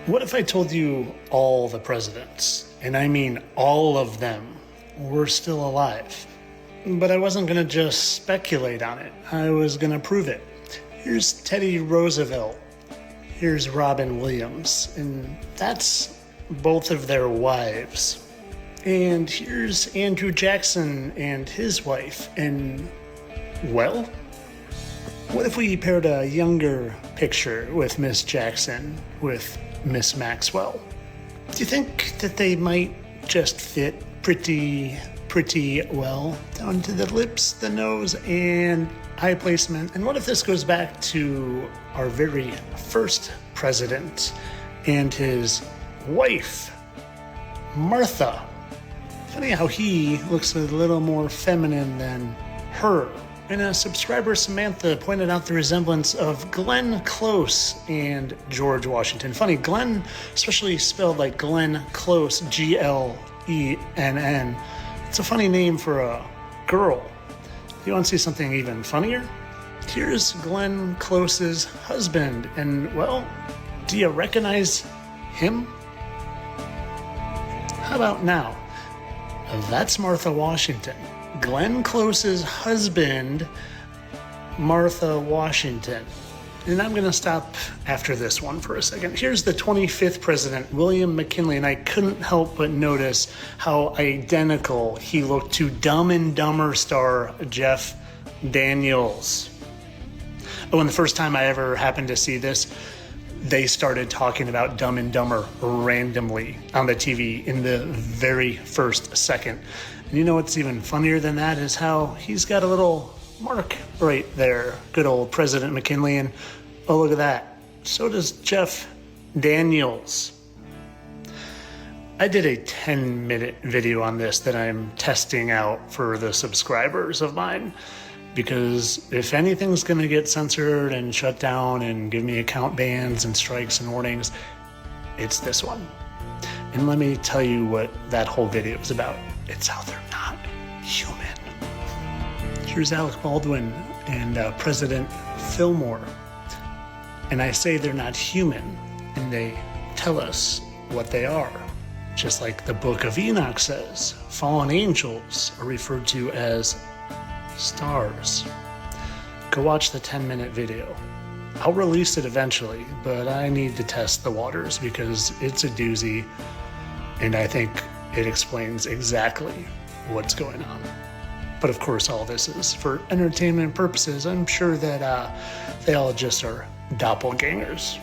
What if I told you all the presidents, and I mean all of them, were still alive? But I wasn't going to just speculate on it. I was going to prove it. Here's Teddy Roosevelt. Here's Robin Williams. And that's both of their wives. And here's Andrew Jackson and his wife. And, well, what if we paired a younger picture with Miss Jackson with Miss Maxwell? Do you think that they might just fit pretty well down to the lips, the nose, and eye placement? And what if this goes back to our very first president and his wife, Martha? Funny how he looks a little more feminine than her. And a subscriber, Samantha, pointed out the resemblance of Glenn Close and George Washington. Funny, Glenn, especially spelled like Glenn Close, Glenn. It's a funny name for a girl. You want to see something even funnier? Here's Glenn Close's husband. And, well, do you recognize him? How about now? That's Martha Washington. Glenn Close's husband, Martha Washington. And I'm going to stop after this one for a second. Here's the 25th president, William McKinley, and I couldn't help but notice how identical he looked to Dumb and Dumber star Jeff Daniels. Oh, and the first time I ever happened to see this, they started talking about Dumb and Dumber randomly on the TV in the very first second. And you know what's even funnier than that is how he's got a little mark right there. Good old President McKinley. And oh, look at that. So does Jeff Daniels. I did a 10-minute video on this that I'm testing out for the subscribers of mine, because if anything's going to get censored and shut down and give me account bans and strikes and warnings, it's this one. And let me tell you what that whole video is about. It's how they're not human. Here's Alec Baldwin and President Fillmore. And I say they're not human, and they tell us what they are. Just like the Book of Enoch says, fallen angels are referred to as stars. Go watch the 10-minute video. I'll release it eventually, but I need to test the waters because it's a doozy, and I think it explains exactly what's going on. But of course, all this is for entertainment purposes. I'm sure that they all just are doppelgangers.